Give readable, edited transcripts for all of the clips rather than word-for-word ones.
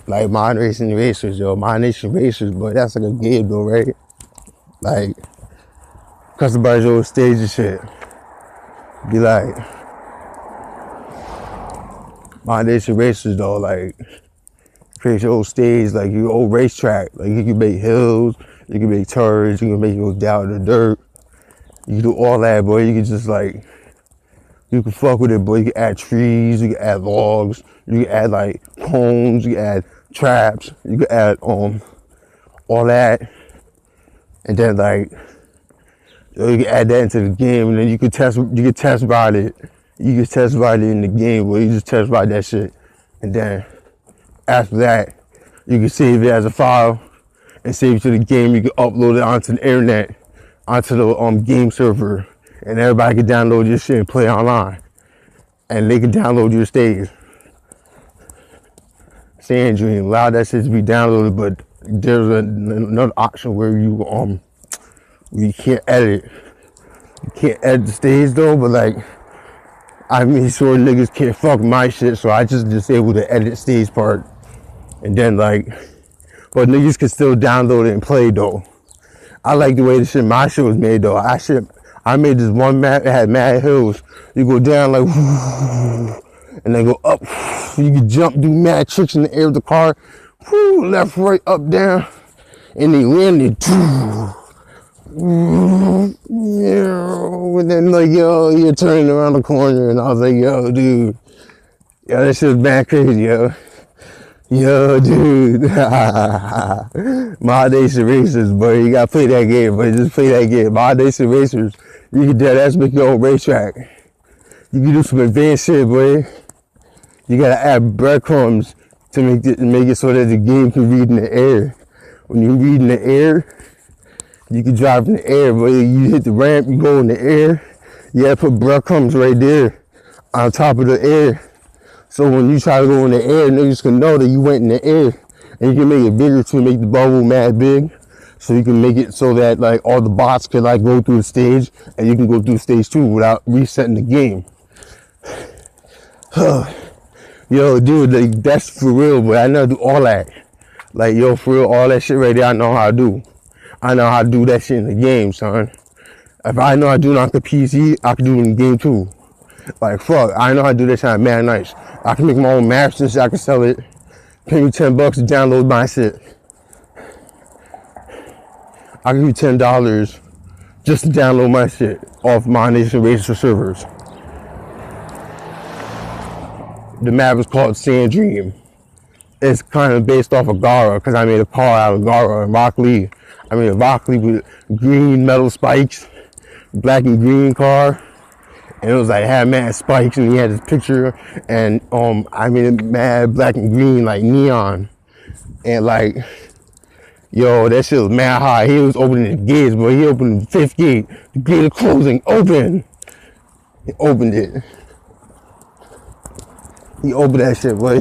Like Mod Nation Racers, yo. Mod Nation Racers, but that's like a game though, right? Like, customize your stage and shit. Be like, Mod Nation Racers though, like, create your own stage, like your own racetrack. Like, you can make hills, you can make turns, you can make it go down in the dirt. You can do all that, boy. You can just like, you can fuck with it, boy. You can add trees, you can add logs, you can add like cones, you can add traps, you can add all that. And then like, you can add that into the game, and then you can test ride it. You can test ride it in the game, where you just test ride that shit. And then after that, you can save it as a file and save it to the game. You can upload it onto the internet, onto the game server, and everybody can download your shit and play online. And they can download your stage. Sand Dream, allow that shit to be downloaded, but there's another option where you can't edit. You can't edit the stage though, but like, I made sure niggas can't fuck my shit, so I just disabled the edit stage part. And then like, but niggas can still download it and play though. I like the way my shit was made though. I made this one map that had mad hills. You go down like, and then go up. You can jump, do mad tricks in the air with the car. Left, right, up, down. And they landed. And then like, yo, you're turning around the corner. And I was like, yo, dude. Yo, that shit was mad crazy, yo. Yo, dude. Mod Nation Racers, boy. You gotta play that game, boy. Just play that game. Mod Nation Racers. You can that's make your own racetrack. You can do some advanced shit, boy. You gotta add breadcrumbs to make it so that the game can read in the air. When you read in the air, you can drive in the air, boy. You hit the ramp, you go in the air. You gotta put breadcrumbs right there on top of the air. So when you try to go in the air, niggas can know that you went in the air. And you can make it bigger to make the bubble mad big. So you can make it so that like all the bots can like go through the stage, and you can go through stage 2 without resetting the game. Yo, dude, like, that's for real, but I know do all that. Like, yo, for real, all that shit right there, I know how to do. I know how to do that shit in the game, son. If I know how to do it on the PC, I can do it in the game too. Like, fuck, I know how to do that shit on mad nice. I can make my own maps and shit, I can sell it. Pay me $10 to download my shit. I'll give you $10 just to download my shit off Mod Nation Racer servers. The map is called Sand Dream. It's kind of based off of Gara, because I made a car out of Gara and Rock Lee. I made a Rock Lee with green metal spikes, black and green car. And it was like, had mad spikes, and he had his picture, and I made it mad black and green, like neon. And like, yo, that shit was mad high. He was opening the gates, but he opened the 5th gate. The gate is closing, open. He opened it. He opened that shit, boy.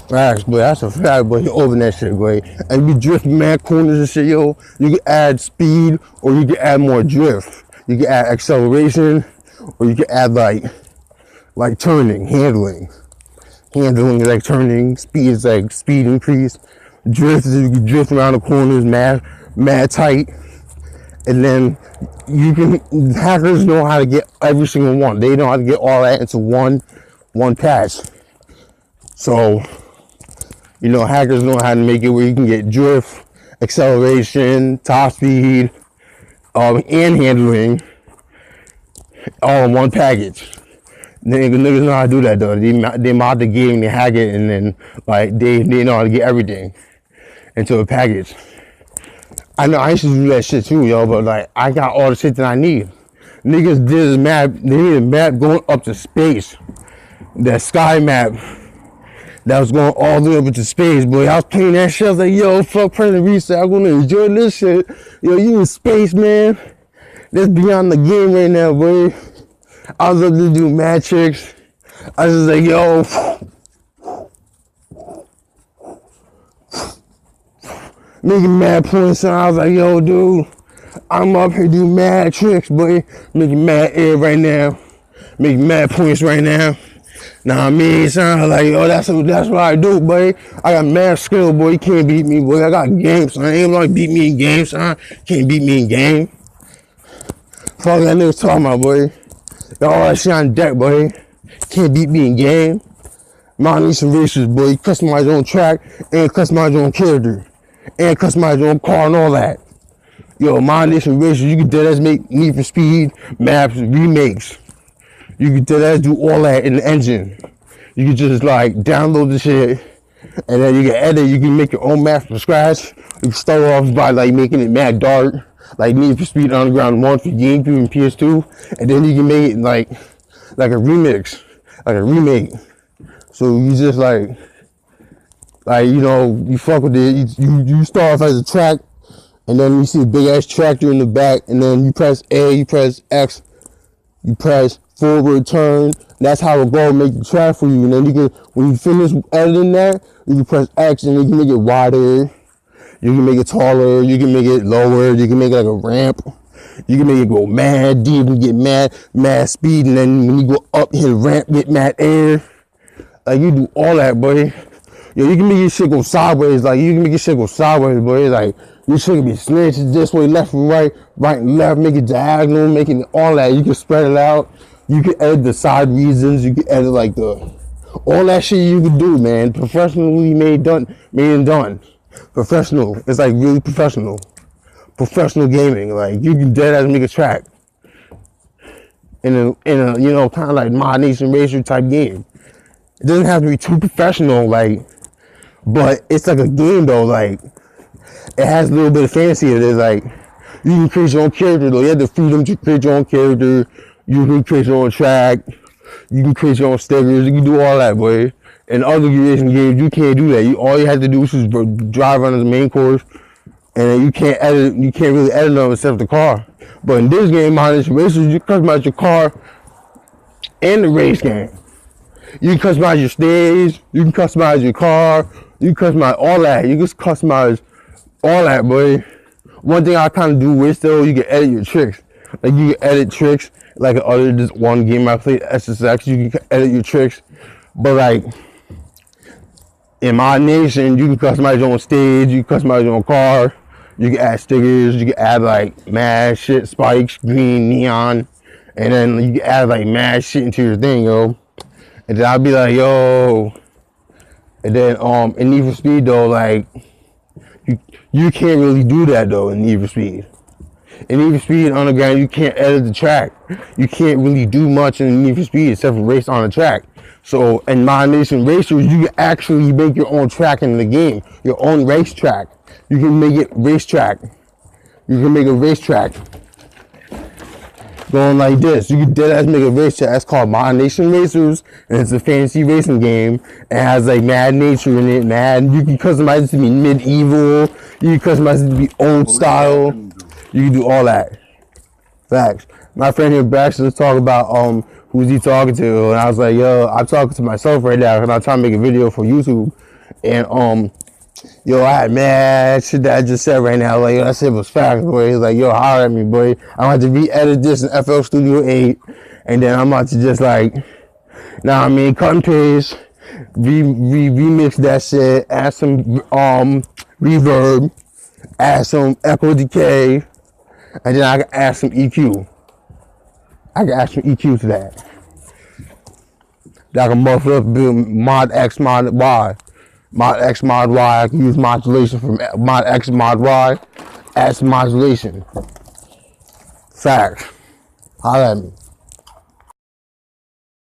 Facts, boy. That's a fact, boy. He opened that shit, boy. And you drift mad corners and shit, yo. You can add speed, or you can add more drift. You can add acceleration, or you can add like turning, handling. Handling is like turning, speed is like speed increase. Drift is you can drift around the corners mad tight. And then hackers know how to get every single one. They know how to get all that into one patch. So, you know, hackers know how to make it where you can get drift, acceleration, top speed, and handling all in one package. Niggas know how to do that though. They mod the game, they hack it, and then like they know how to get everything into a package. I know I used to do that shit too, yo, but like I got all the shit that I need. Niggas did a map, they need a map going up to space. That sky map that was going all the way up into space, boy. I was playing that shit, I was like, yo, fuck Predator Reset, I'm gonna enjoy this shit. Yo, you in space, man. That's beyond the game right now, boy. I was up to do mad tricks. I was just like, yo, making mad points, and I was like, yo, dude, I'm up here doing mad tricks, boy. Making mad air right now. Making mad points right now. Nah, I mean, son, like, yo, that's what I do, boy. I got mad skill, boy. You can't beat me, boy. I got games, son. Ain't like beat me in games, son. Can't beat me in game. Fuck that nigga talking about, boy. Got all that shit on deck, boy. Can't beat me in game. Man, need some races, boy. You customize your own track and customize your own character and customize your own car and all that. Yo, man, need some races. You can do that, make Need for Speed maps, remakes. You can do that, do all that in the engine. You can just like download the shit, and then you can edit. You can make your own map from scratch. You can start off by like making it mad dark, like Need for Speed Underground 1 for GameCube and PS2, and then you can make it like a remix, like a remake. So you just like you know, you fuck with it. You start off as a track, and then you see a big ass tractor in the back, and then you press A, you press X, you press forward turn. That's how it go, make the track for you. And then you can, when you finish editing that, you can press X and you can make it wider, you can make it taller, you can make it lower, you can make it like a ramp, you can make it go mad deep and get mad speed, and then when you go up, hit a ramp, get mad air. Like you do all that, buddy. Yo, you can make your shit go sideways, like you can make your shit go sideways, buddy. Like your shit can be slanted this way, left and right and left, make it diagonal, making all that. You can spread it out. You can edit the side regions. You can edit like all that shit you can do, man. Professionally made and done. Professional. It's like really professional. Professional gaming. Like you can dead ass make a track in a you know, kind of like Mod Nation Racer type game. It doesn't have to be too professional, like, but it's like a game though. Like it has a little bit of fancy in it. Like you can create your own character though. You have the freedom to create your own character. You can create your own track. You can create your own stickers. You can do all that, boy. In other racing games, you can't do that. All you have to do is just drive on the main course, and you can't edit. You can't really edit them except the car. But in this game, Mod Nation Racers, you customize your car and the race game. You can customize your stage. You can customize your car. You can customize all that. You can customize all that, boy. One thing I kind of do with though, you can edit your tricks. Like you can edit tricks. Like other this one game I played, SSX, you can edit your tricks. But like in Mod Nation, you can customize your own stage, you can customize your own car, you can add stickers, you can add like mad shit, spikes, green, neon, and then you can add like mad shit into your thing, yo. And then I'll be like, yo. And then in Need for Speed though, like you can't really do that though in Need for Speed. In Need for Speed Underground, you can't edit the track. You can't really do much in Need for Speed except for race on the track. So in Mod Nation Racers, you can actually make your own track in the game, your own race track. You can make it racetrack. You can make a racetrack going like this. You can deadass make a racetrack. That's called Mod Nation Racers, and it's a fantasy racing game. It has like mad nature in it, mad. You can customize it to be medieval. You can customize it to be old style. You can do all that. Facts. My friend here, Baxter, was talking about who's he talking to, and I was like, yo, I'm talking to myself right now, because I'm trying to make a video for YouTube, and yo, I had mad shit that I just said right now. Like, yo, that shit was facts, boy. He's like, yo, holler at me, boy. I'm about to re-edit this in FL Studio 8, and then I'm about to just like, I mean, cut and paste, remix that shit, add some reverb, add some echo decay. And then I can add some EQ. I can add some EQ to that. That I can muffle up, build Mod X, Mod Y. Mod X, Mod Y. I can use modulation from Mod X, Mod Y. Add some modulation. Facts. Holla at me.